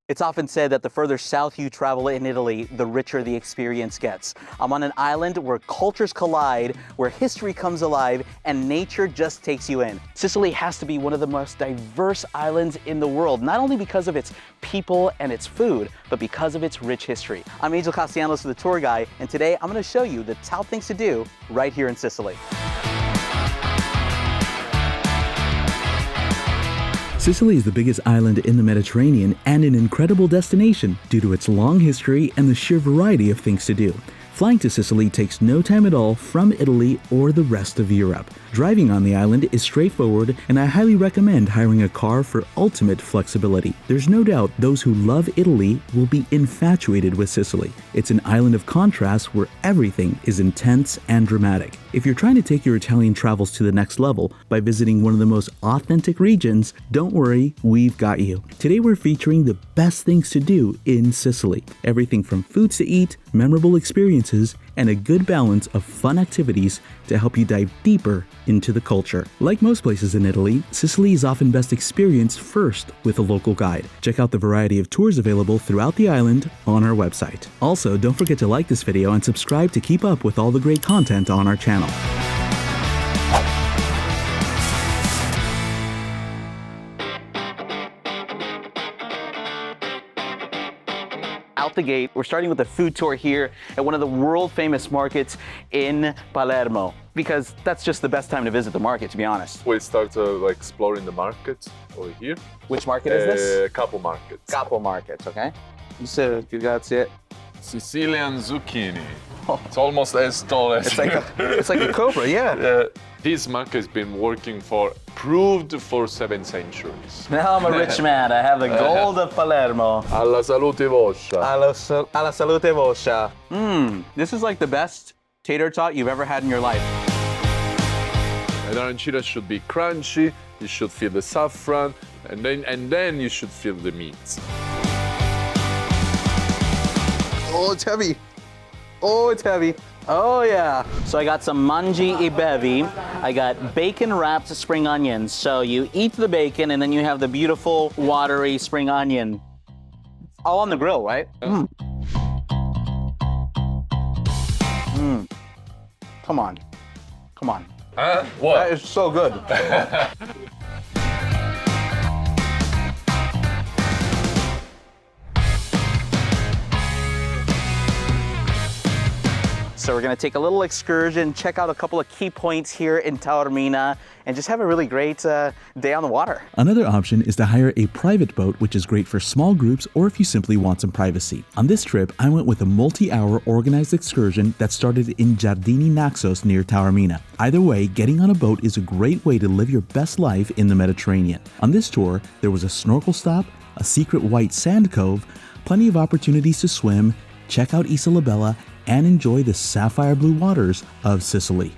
It's often said that the further south you travel in Italy, the richer the experience gets. I'm on an island where cultures collide, where history comes alive, and nature just takes you in. Sicily has to be one of the most diverse islands in the world, not only because of its people and its food, but because of its rich history. I'm Angel Castellanos, the tour guide, and today I'm going to show you the top things to do right here in Sicily. Sicily is the biggest island in the Mediterranean and an incredible destination due to its long history and the sheer variety of things to do. Flying to Sicily takes no time at all from Italy or the rest of Europe. Driving on the island is straightforward, and I highly recommend hiring a car for ultimate flexibility. There's no doubt those who love Italy will be infatuated with Sicily. It's an island of contrast where everything is intense and dramatic. If you're trying to take your Italian travels to the next level by visiting one of the most authentic regions, don't worry, we've got you. Today we're featuring the best things to do in Sicily. Everything from foods to eat, memorable experiences, and a good balance of fun activities to help you dive deeper into the culture. Like most places in Italy, Sicily is often best experienced first with a local guide. Check out the variety of tours available throughout the island on our website. Also, don't forget to like this video and subscribe to keep up with all the great content on our channel. Out the gate, we're starting with a food tour here at one of the world famous markets in Palermo, because that's just the best time to visit the market, to be honest. We start exploring the market over here. Which market is this? Capo Market. Capo Market, okay. So you got it. Sicilian zucchini. Oh. It's almost as tall as it's like a cobra, yeah. This market has been working proved for 7 centuries. Now I'm a rich man. I have the gold of Palermo. Alla salute vostra. Alla salute vostra. This is like the best tater tot you've ever had in your life. An arancina should be crunchy. You should feel the saffron, and then you should feel the meat. Oh, it's heavy. Oh, it's heavy. Oh, yeah. So I got some mangi e bevi. I got bacon-wrapped spring onions. So you eat the bacon, and then you have the beautiful, watery spring onion. All on the grill, right? Come on. Come on. What? That is so good. So we're gonna take a little excursion, check out a couple of key points here in Taormina, and just have a really great day on the water. Another option is to hire a private boat, which is great for small groups or if you simply want some privacy. On this trip, I went with a multi-hour organized excursion that started in Giardini Naxos near Taormina. Either way, getting on a boat is a great way to live your best life in the Mediterranean. On this tour, there was a snorkel stop, a secret white sand cove, plenty of opportunities to swim, check out Isola Bella, and enjoy the sapphire blue waters of Sicily.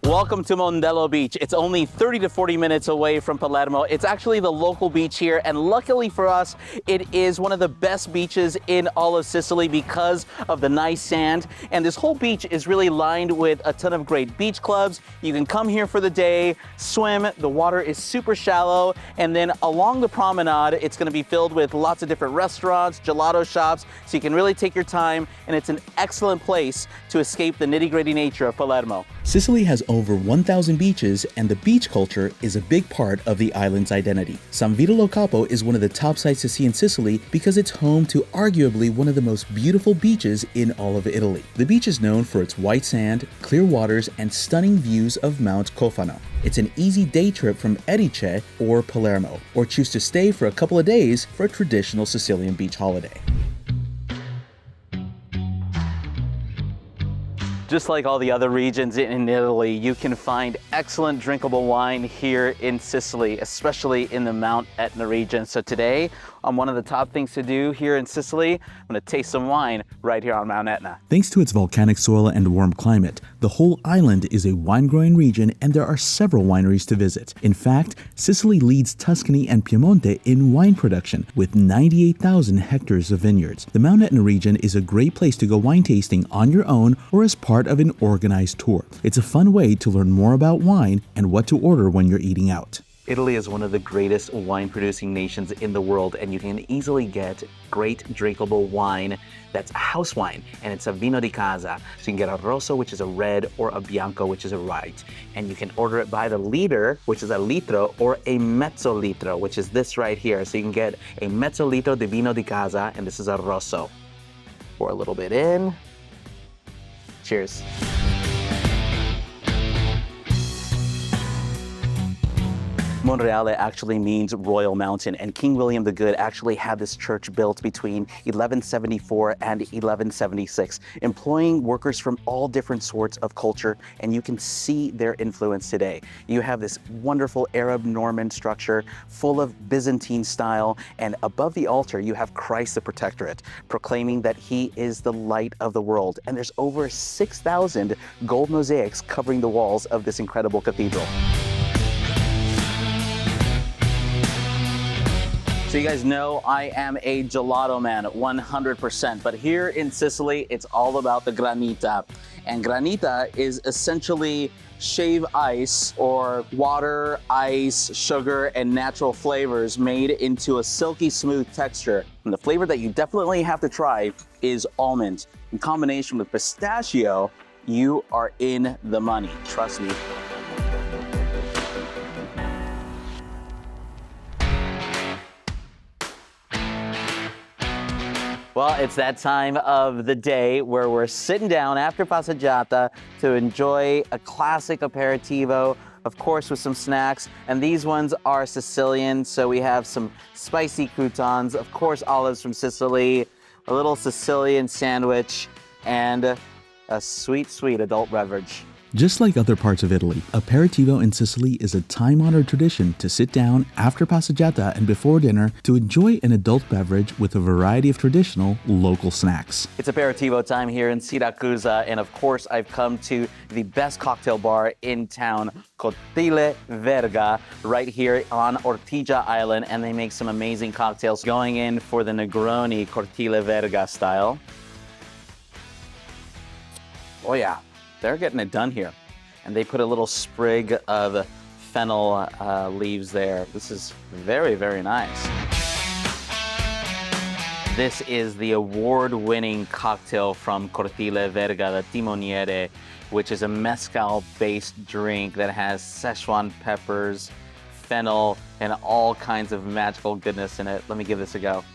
Welcome to Mondello Beach. It's only 30 to 40 minutes away from Palermo. It's actually the local beach here, and luckily for us, it is one of the best beaches in all of Sicily because of the nice sand. And this whole beach is really lined with a ton of great beach clubs. You can come here for the day, swim, the water is super shallow, and then along the promenade, it's gonna be filled with lots of different restaurants, gelato shops, so you can really take your time, and it's an excellent place to escape the nitty-gritty nature of Palermo. Sicily has over 1,000 beaches, and the beach culture is a big part of the island's identity. San Vito lo Capo is one of the top sites to see in Sicily because it's home to arguably one of the most beautiful beaches in all of Italy. The beach is known for its white sand, clear waters, and stunning views of Mount Cofano. It's an easy day trip from Aperitivo or Palermo, or choose to stay for a couple of days for a traditional Sicilian beach holiday. Just like all the other regions in Italy, you can find excellent drinkable wine here in Sicily, especially in the Mt Etna region. So today, on one of the top things to do here in Sicily, I'm gonna taste some wine right here on Mt Etna. Thanks to its volcanic soil and warm climate, the whole island is a wine-growing region, and there are several wineries to visit. In fact, Sicily leads Tuscany and Piemonte in wine production, with 98,000 hectares of vineyards. The Mt Etna region is a great place to go wine tasting on your own or as part of an organized tour. It's a fun way to learn more about wine and what to order when you're eating out. Italy is one of the greatest wine-producing nations in the world, and you can easily get great drinkable wine that's house wine, and it's a vino di casa. So you can get a rosso, which is a red, or a bianco, which is a white. And you can order it by the liter, which is a litro, or a mezzo litro, which is this right here. So you can get a mezzo litro di vino di casa, and this is a rosso. Pour a little bit in. Cheers. Monreale actually means royal mountain, and King William the Good actually had this church built between 1174 and 1176, employing workers from all different sorts of culture, and you can see their influence today. You have this wonderful Arab Norman structure full of Byzantine style, and above the altar you have Christ the Protectorate, proclaiming that he is the light of the world, and there's over 6,000 gold mosaics covering the walls of this incredible cathedral. So you guys know I am a gelato man, 100%, but here in Sicily, it's all about the Granita. And Granita is essentially shave ice, or water, ice, sugar, and natural flavors made into a silky smooth texture. And the flavor that you definitely have to try is almond. In combination with pistachio, you are in the money, trust me. Well, it's that time of the day where we're sitting down after passeggiata to enjoy a classic aperitivo, of course with some snacks. And these ones are Sicilian, so we have some spicy croutons, of course olives from Sicily, a little Sicilian sandwich, and a sweet, sweet adult beverage. Just like other parts of Italy, Aperitivo in Sicily is a time-honored tradition to sit down after passeggiata and before dinner to enjoy an adult beverage with a variety of traditional local snacks. It's Aperitivo time here in Syracuse, and of course I've come to the best cocktail bar in town, Cortile Verga, right here on Ortigia Island, and they make some amazing cocktails, going in for the Negroni Cortile Verga style. Oh yeah. They're getting it done here. And they put a little sprig of fennel leaves there. This is very, very nice. This is the award-winning cocktail from Cortile Verga, the Timoniere, which is a mezcal-based drink that has Szechuan peppers, fennel, and all kinds of magical goodness in it. Let me give this a go.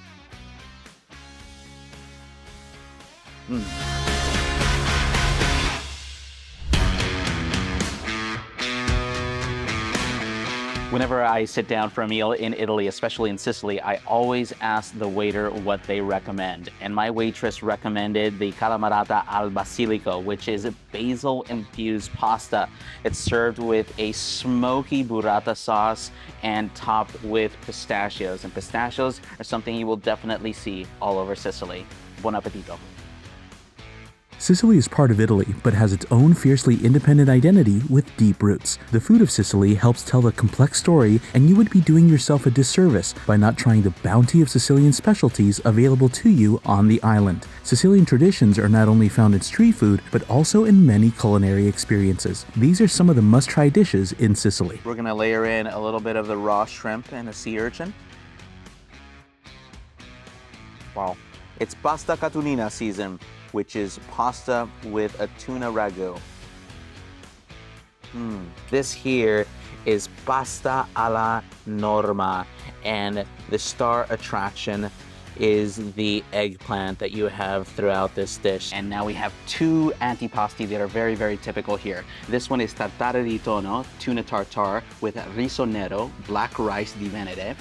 Whenever I sit down for a meal in Italy, especially in Sicily, I always ask the waiter what they recommend. And my waitress recommended the calamarata al basilico, which is a basil-infused pasta. It's served with a smoky burrata sauce and topped with pistachios. And pistachios are something you will definitely see all over Sicily. Buon appetito. Sicily is part of Italy, but has its own fiercely independent identity with deep roots. The food of Sicily helps tell a complex story, and you would be doing yourself a disservice by not trying the bounty of Sicilian specialties available to you on the island. Sicilian traditions are not only found in street food, but also in many culinary experiences. These are some of the must-try dishes in Sicily. We're gonna layer in a little bit of the raw shrimp and a sea urchin. Wow. It's pasta catunina season, which is pasta with a tuna ragu. This here is pasta alla norma, and the star attraction is the eggplant that you have throughout this dish. And now we have two antipasti that are very, very typical here. This one is tartare di tonno, tuna tartare with riso nero, black rice di Venere.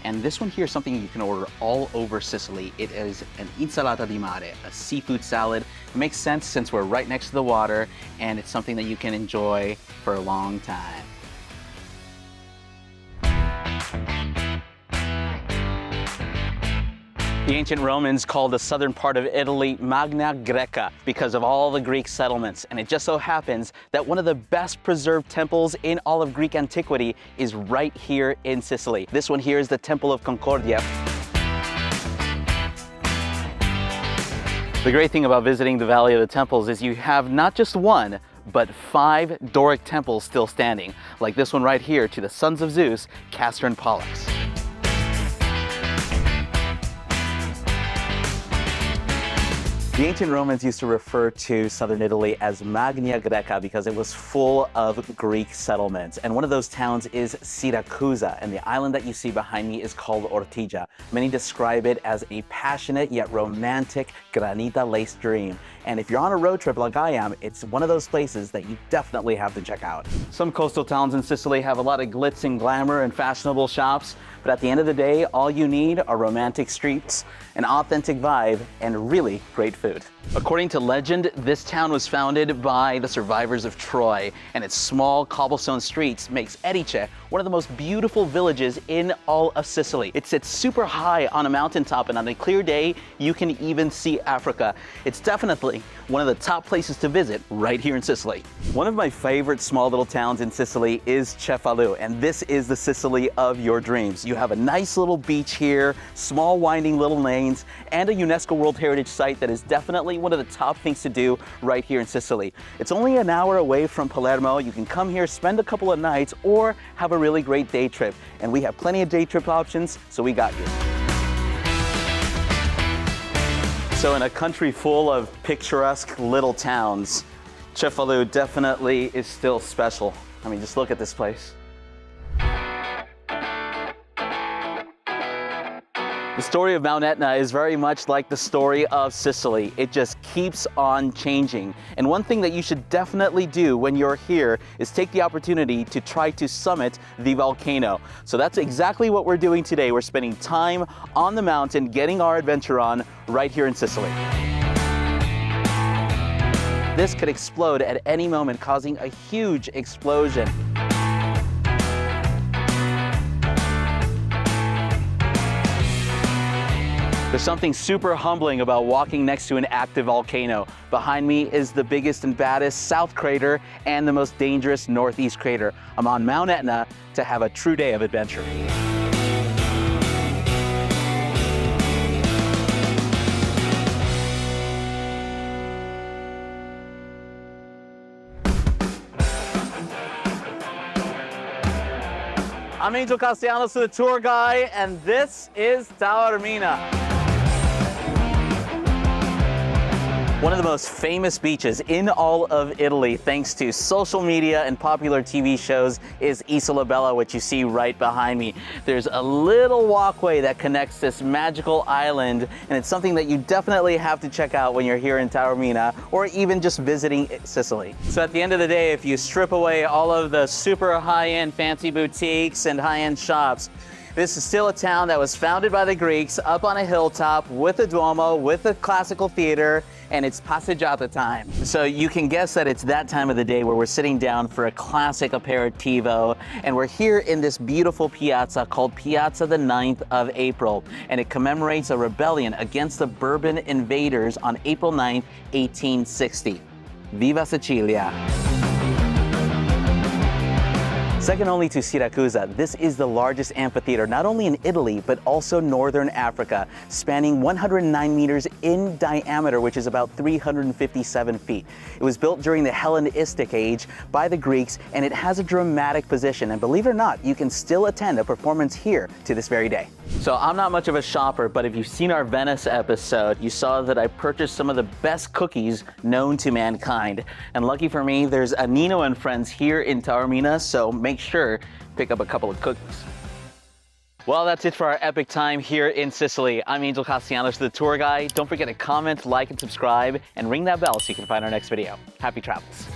And this one here is something you can order all over Sicily. It is an insalata di mare, a seafood salad. It makes sense since we're right next to the water, and it's something that you can enjoy for a long time. The ancient Romans called the southern part of Italy Magna Greca because of all the Greek settlements. And it just so happens that one of the best preserved temples in all of Greek antiquity is right here in Sicily. This one here is the Temple of Concordia. The great thing about visiting the Valley of the Temples is you have not just one, but 5 Doric temples still standing, like this one right here to the sons of Zeus, Castor and Pollux. The ancient Romans used to refer to southern Italy as Magna Greca because it was full of Greek settlements. And one of those towns is Syracuse, and the island that you see behind me is called Ortigia. Many describe it as a passionate yet romantic Granita-laced dream. And if you're on a road trip like I am, it's one of those places that you definitely have to check out. Some coastal towns in Sicily have a lot of glitz and glamour and fashionable shops, but at the end of the day, all you need are romantic streets, an authentic vibe, and really great food. According to legend, this town was founded by the survivors of Troy, and its small cobblestone streets makes Erice one of the most beautiful villages in all of Sicily. It sits super high on a mountaintop, and on a clear day, you can even see Africa. It's definitely one of the top places to visit right here in Sicily. One of my favorite small little towns in Sicily is Cefalù, and this is the Sicily of your dreams. You have a nice little beach here, small winding little lanes, and a UNESCO World Heritage Site that is definitely one of the top things to do right here in Sicily. It's only an hour away from Palermo. You can come here, spend a couple of nights, or have a really great day trip. And we have plenty of day trip options, so we got you. So in a country full of picturesque little towns, Cefalù definitely is still special. I mean, just look at this place. The story of Mt Etna is very much like the story of Sicily. It just keeps on changing. And one thing that you should definitely do when you're here is take the opportunity to try to summit the volcano. So that's exactly what we're doing today. We're spending time on the mountain, getting our adventure on right here in Sicily. This could explode at any moment, causing a huge explosion. There's something super humbling about walking next to an active volcano. Behind me is the biggest and baddest south crater and the most dangerous northeast crater. I'm on Mt Etna to have a true day of adventure. I'm Angel Castellanos, the tour guide, and this is Taormina. One of the most famous beaches in all of Italy, thanks to social media and popular TV shows, is Isola Bella, which you see right behind me. There's a little walkway that connects this magical island, and it's something that you definitely have to check out when you're here in Taormina, or even just visiting Sicily. So at the end of the day, if you strip away all of the super high-end fancy boutiques and high-end shops, this is still a town that was founded by the Greeks up on a hilltop with a Duomo, with a classical theater, and it's passeggiata time. So you can guess that it's that time of the day where we're sitting down for a classic aperitivo, and we're here in this beautiful piazza called Piazza the 9th of April, and it commemorates a rebellion against the Bourbon invaders on April 9th, 1860. Viva Sicilia! Second only to Syracuse, this is the largest amphitheater not only in Italy, but also northern Africa, spanning 109 meters in diameter, which is about 357 feet. It was built during the Hellenistic age by the Greeks, and it has a dramatic position. And believe it or not, you can still attend a performance here to this very day. So I'm not much of a shopper, but if you've seen our Venice episode, you saw that I purchased some of the best cookies known to mankind. And lucky for me, there's a Nino and Friends here in Taormina, so make sure to pick up a couple of cookies. Well, that's it for our epic time here in Sicily. I'm Angel Castellanos, the tour guide. Don't forget to comment, like, and subscribe, and ring that bell so you can find our next video. Happy travels.